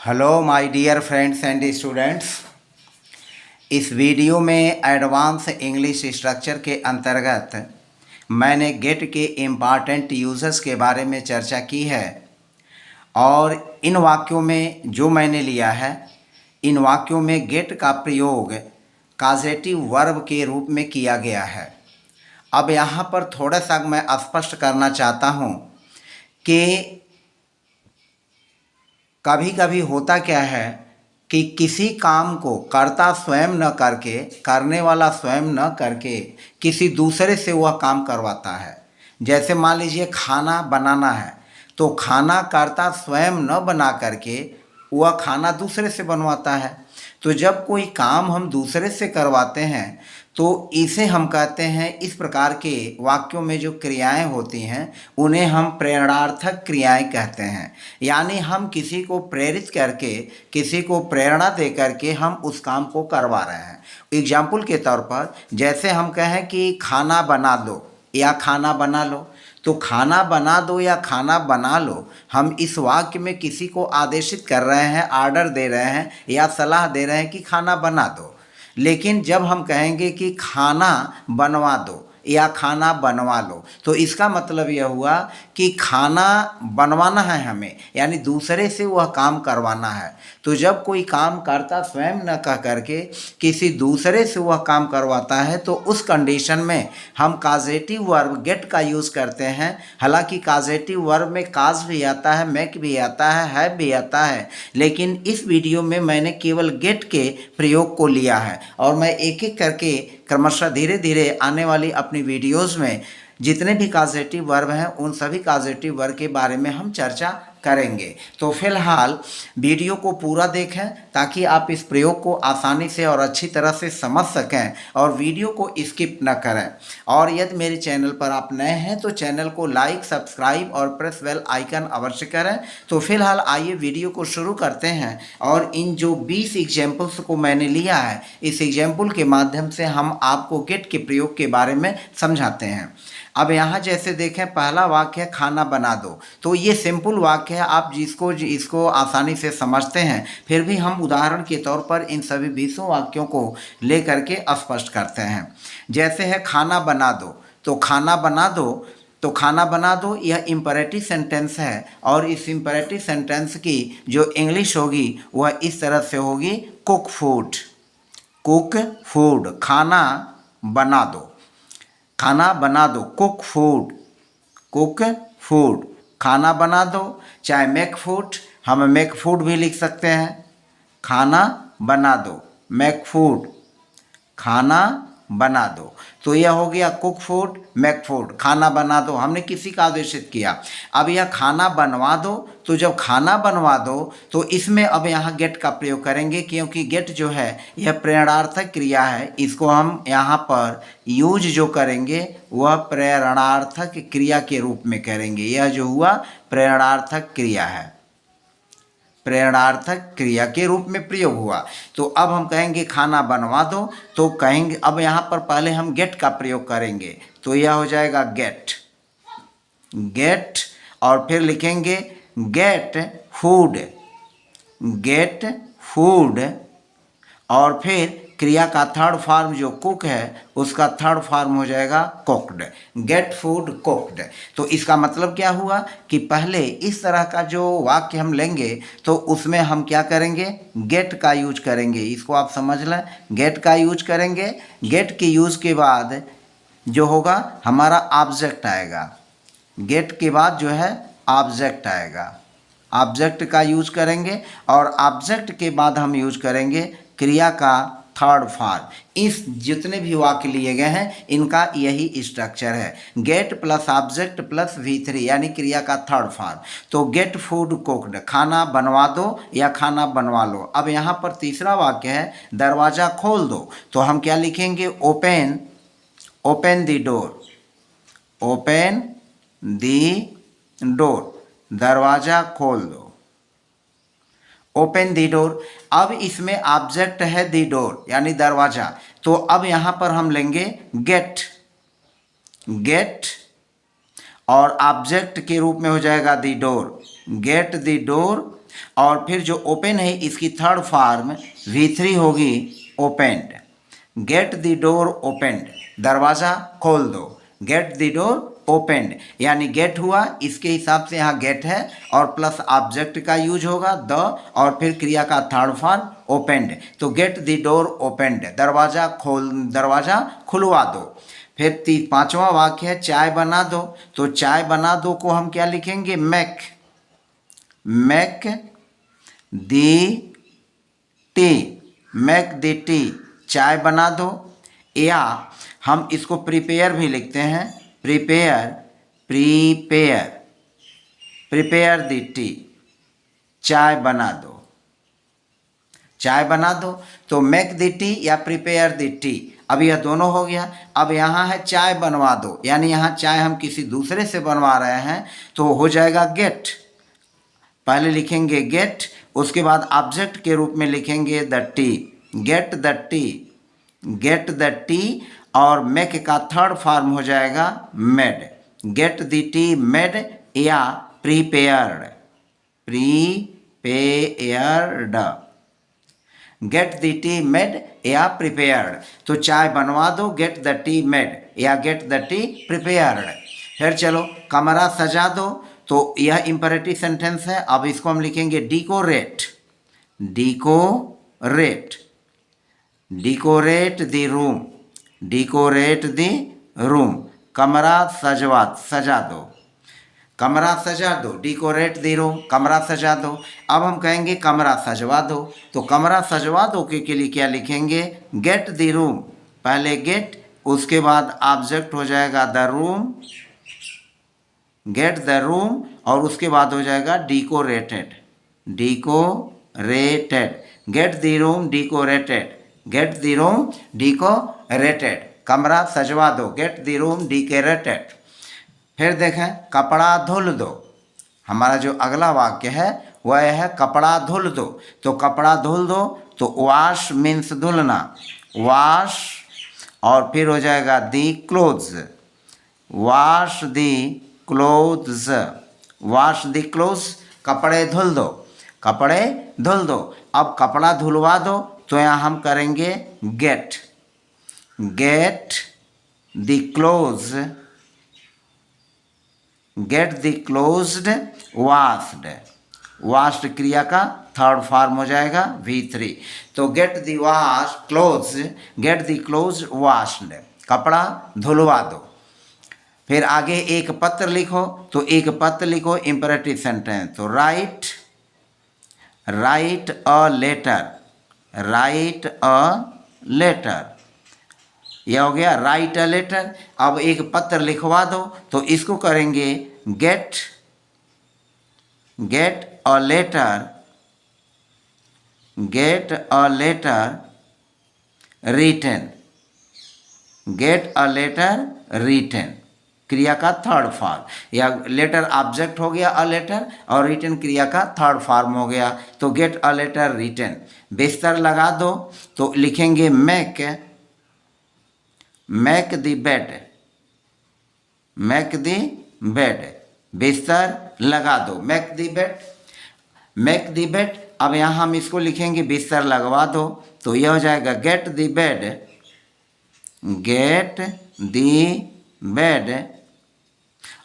Hello my dear friends and students. इस video में advance English structure के अंतर्गत मैंने गेट के इम्पॉर्टेंट यूजर्स के बारे में चर्चा की है और इन वाक्यों में जो मैंने लिया है, इन वाक्यों में गेट का प्रयोग कॉजेटिव वर्ब के रूप में किया गया है। अब यहाँ पर थोड़ा सा मैं स्पष्ट करना चाहता हूँ कि कभी कभी होता क्या है कि किसी काम को कर्ता स्वयं न करके, करने वाला स्वयं न करके किसी दूसरे से वह काम करवाता है। जैसे मान लीजिए खाना बनाना है तो खाना कर्ता स्वयं न बना करके वह खाना दूसरे से बनवाता है। तो जब कोई काम हम दूसरे से करवाते हैं तो इसे हम कहते हैं, इस प्रकार के वाक्यों में जो क्रियाएं होती हैं उन्हें हम प्रेरणार्थक क्रियाएं कहते हैं। यानी हम किसी को प्रेरित करके, किसी को प्रेरणा दे करके हम उस काम को करवा रहे हैं। एग्जाम्पल के तौर पर जैसे हम कहें कि खाना बना दो या खाना बना लो, तो खाना बना दो या खाना बना लो, हम इस वाक्य में किसी को आदेशित कर रहे हैं, आर्डर दे रहे हैं या सलाह दे रहे हैं कि खाना बना दो। लेकिन जब हम कहेंगे कि खाना बनवा दो या खाना बनवा लो, तो इसका मतलब यह हुआ कि खाना बनवाना है हमें, यानी दूसरे से वह काम करवाना है। तो जब कोई काम करता स्वयं न कह करके किसी दूसरे से वह काम करवाता है तो उस कंडीशन में हम कॉजेटिव वर्ब गेट का यूज़ करते हैं। हालांकि कॉजेटिव वर्ब में काज भी आता है, मेक भी आता है भी आता है, लेकिन इस वीडियो में मैंने केवल गेट के प्रयोग को लिया है और मैं एक एक करके क्रमशः धीरे धीरे आने वाली अपनी वीडियोज़ में जितने भी कॉजेटिव वर्ब हैं उन सभी कॉजेटिव वर्ब के बारे में हम चर्चा करेंगे। तो फिलहाल वीडियो को पूरा देखें ताकि आप इस प्रयोग को आसानी से और अच्छी तरह से समझ सकें और वीडियो को स्किप न करें। और यदि मेरे चैनल पर आप नए हैं तो चैनल को लाइक, सब्सक्राइब और प्रेस बेल आइकन अवश्य करें। तो फिलहाल आइए वीडियो को शुरू करते हैं और इन जो 20 एग्जाम्पल्स को मैंने लिया है, इस एग्जाम्पल के माध्यम से हम आपको गेट के प्रयोग के बारे में समझाते हैं। अब यहाँ जैसे देखें, पहला वाक्य है खाना बना दो, तो ये सिंपल वाक्य है, आप इसको आसानी से समझते हैं। फिर भी हम उदाहरण के तौर पर इन सभी 20 वाक्यों को ले करके स्पष्ट करते हैं। जैसे है खाना बना दो, तो खाना बना दो, तो खाना बना दो यह इम्परेटिव सेंटेंस है और इस इम्परेटिव सेंटेंस की जो इंग्लिश होगी वह इस तरह से होगी कुक फूड। कुक फूड, खाना बना दो, खाना बना दो, कुक फूड, कुक फूड, खाना बना दो। चाहे मेक फूड, हम मेक फूड भी लिख सकते हैं। खाना बना दो, मेक फूड, खाना बना दो। तो यह हो गया कुक फूड, मेक फूड, खाना बना दो, हमने किसी का आदेशित किया। अब यह खाना बनवा दो, तो जब खाना बनवा दो तो इसमें अब यहाँ गेट का प्रयोग करेंगे, क्योंकि गेट जो है यह प्रेरणार्थक क्रिया है। इसको हम यहाँ पर यूज जो करेंगे वह प्रेरणार्थक क्रिया के रूप में करेंगे। यह जो हुआ प्रेरणार्थक क्रिया है, प्रेरणार्थक क्रिया के रूप में प्रयोग हुआ। तो अब हम कहेंगे खाना बनवा दो, तो कहेंगे, अब यहाँ पर पहले हम गेट का प्रयोग करेंगे, तो यह हो जाएगा गेट, गेट, और फिर लिखेंगे गेट फूड, गेट फूड, और फिर क्रिया का थर्ड फॉर्म जो कुक है उसका थर्ड फॉर्म हो जाएगा कुक्ड, गेट फूड कुक्ड। तो इसका मतलब क्या हुआ कि पहले इस तरह का जो वाक्य हम लेंगे तो उसमें हम क्या करेंगे, गेट का यूज करेंगे। इसको आप समझ लें, गेट का यूज करेंगे। गेट के यूज के बाद जो होगा हमारा ऑब्जेक्ट आएगा, गेट के बाद जो है ऑब्जेक्ट आएगा, ऑब्जेक्ट का यूज करेंगे और ऑब्जेक्ट के बाद हम यूज करेंगे क्रिया का थर्ड फॉर्म। इस जितने भी वाक्य लिए गए हैं इनका यही स्ट्रक्चर है, gate plus object plus V3 यानी क्रिया का थर्ड फॉर्म। तो गेट फूड कुक्ड, खाना बनवा दो या खाना बनवा लो। अब यहाँ पर तीसरा वाक्य है दरवाज़ा खोल दो, तो हम क्या लिखेंगे, open, open the door, open the door, दरवाज़ा खोल दो, ओपन दी डोर। अब इसमें ऑब्जेक्ट है दी डोर यानी दरवाज़ा, तो अब यहाँ पर हम लेंगे गेट, गेट, और ऑब्जेक्ट के रूप में हो जाएगा दी डोर, गेट दी डोर, और फिर जो ओपन है इसकी थर्ड फॉर्म V3 होगी opened. Get the door opened, दरवाज़ा खोल दो। गेट द डोर ओपेंड यानी गेट हुआ, इसके हिसाब से यहाँ गेट है और प्लस ऑब्जेक्ट का यूज होगा द, और फिर क्रिया का थर्ड फॉर्म ओपेंड। तो गेट द डोर ओपेंड, दरवाज़ा खुलवा दो। फिर पांचवा वाक्य है चाय बना दो। तो चाय बना दो को हम क्या लिखेंगे? मेक दी टी, चाय बना दो। या हम इसको प्रिपेयर भी लिखते हैं, प्रिपेयर दी टी, चाय बना दो। तो मेक दी टी या प्रिपेयर दी टी, अब यह दोनों हो गया। अब यहाँ है चाय बनवा दो, यानी यहाँ चाय हम किसी दूसरे से बनवा रहे हैं तो हो जाएगा गेट। पहले लिखेंगे गेट, उसके बाद ऑब्जेक्ट के रूप में लिखेंगे the tea, get the tea, और मेक का थर्ड फॉर्म हो जाएगा made, get the tea made या prepared, get the tea made या प्रिपेयर्ड। तो चाय बनवा दो, गेट द टी मेड या गेट द टी प्रिपेयर्ड। फिर चलो कमरा सजा दो, तो यह इंपरेटिव सेंटेंस है। अब इसको हम लिखेंगे डिकोरेट द रूम, कमरा सजा दो, डिकोरेट द रूम, कमरा सजा दो। अब हम कहेंगे कमरा सजवा दो, तो कमरा सजवा दो के लिए क्या लिखेंगे? गेट द रूम, पहले गेट, उसके बाद ऑब्जेक्ट हो जाएगा the room, get the room, और उसके बाद हो जाएगा डिकोरेटेड, गेट द रूम डिकोरेटेड, कमरा सजवा दो, गेट द रूम डिकोरेटेड। फिर देखें कपड़ा धुल दो, हमारा जो अगला वाक्य है वह है कपड़ा धुल दो। तो कपड़ा धुल दो, तो वॉश मीन्स धुलना, वॉश, और फिर हो जाएगा दी क्लोथ्स, वॉश दी क्लोथ्स, कपड़े धुल दो। अब कपड़ा धुलवा दो, तो यहाँ हम करेंगे गेट द क्लोथ्स वाश्ड क्रिया का थर्ड फॉर्म हो जाएगा V3। तो गेट द क्लोथ्स वाश्ड, कपड़ा धुलवा दो। फिर आगे एक पत्र लिखो, तो एक पत्र लिखो इंपरेटिव सेंटेंस। तो राइट अ लेटर, यह हो गया राइट अ लेटर। अब एक पत्र लिखवा दो, तो इसको करेंगे गेट अ लेटर रिटन, क्रिया का थर्ड फॉर्म, या लेटर ऑब्जेक्ट हो गया अ लेटर, और रिटन क्रिया का थर्ड फॉर्म हो गया। तो गेट अ लेटर रिटन। बिस्तर लगा दो, तो लिखेंगे मेक द बेड, बिस्तर लगा दो, मेक द बेड। अब यहाँ हम इसको लिखेंगे बिस्तर लगवा दो, तो यह हो जाएगा गेट द बेड,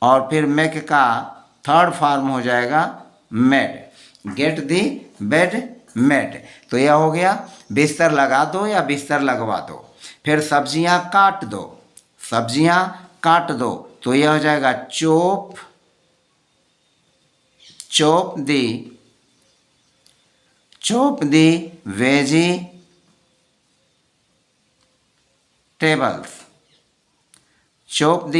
और फिर मेक का थर्ड फॉर्म हो जाएगा made, get the bed made. तो यह हो गया बिस्तर लगा दो या बिस्तर लगवा दो। फिर सब्जियां काट दो, तो यह हो जाएगा चॉप दी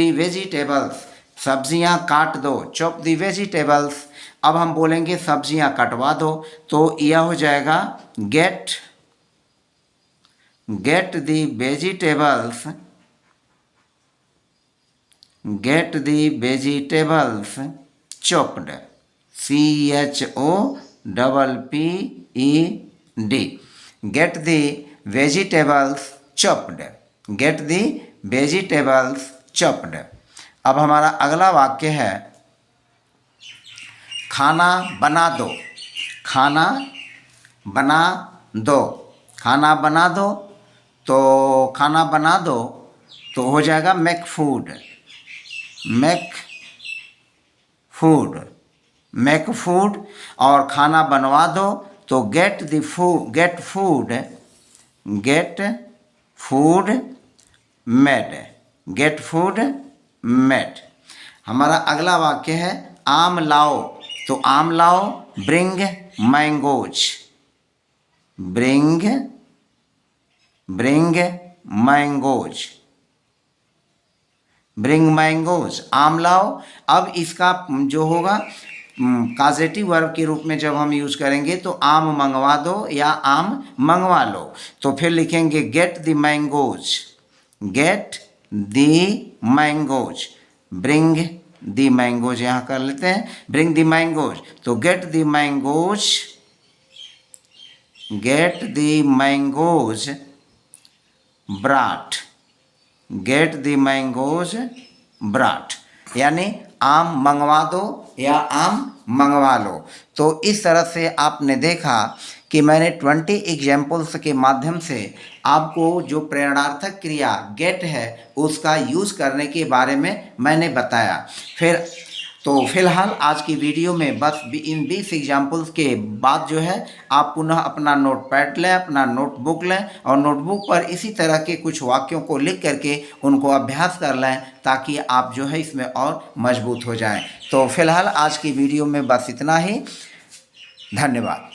वेजिटेबल्स, सब्जियां काट दो, चॉप दी वेजिटेबल्स। अब हम बोलेंगे सब्जियां कटवा दो, तो यह हो जाएगा get the vegetables chopped, CHOPPED, get the vegetables chopped. अब हमारा अगला वाक्य है खाना बना दो। खाना बना दो, खाना बना दो, तो खाना बना दो तो हो जाएगा make food, make food, make food. और खाना बनवा दो तो get the food, get food, get food made, get food made. हमारा अगला वाक्य है आम लाओ, तो आम लाओ bring mangoes, bring, bring mangoes, bring mangoes, आम लाओ। अब इसका जो होगा काजेटिव वर्ब के रूप में जब हम यूज करेंगे तो आम मंगवा दो या आम मंगवा लो, तो फिर लिखेंगे get the mangoes, get the mangoes, bring the mangoes, यहाँ कर लेते हैं ब्रिंग द मैंगोज, तो get the mangoes, get the mangoes brought, get the mangoes brought, यानी आम मंगवा दो या आम मंगवा लो। तो इस तरह से आपने देखा कि मैंने 20 एग्जाम्पल्स के माध्यम से आपको जो प्रेरणार्थक क्रिया गेट है उसका यूज़ करने के बारे में मैंने बताया। फिर तो फिलहाल आज की वीडियो में बस इन 20 एग्जाम्पल्स के बाद जो है आप पुनः अपना नोटपैड लें, अपना नोटबुक लें और नोटबुक पर इसी तरह के कुछ वाक्यों को लिख करके उनको अभ्यास कर लें ताकि आप जो है इसमें और मजबूत हो जाएं। तो फिलहाल आज की वीडियो में बस इतना ही। धन्यवाद।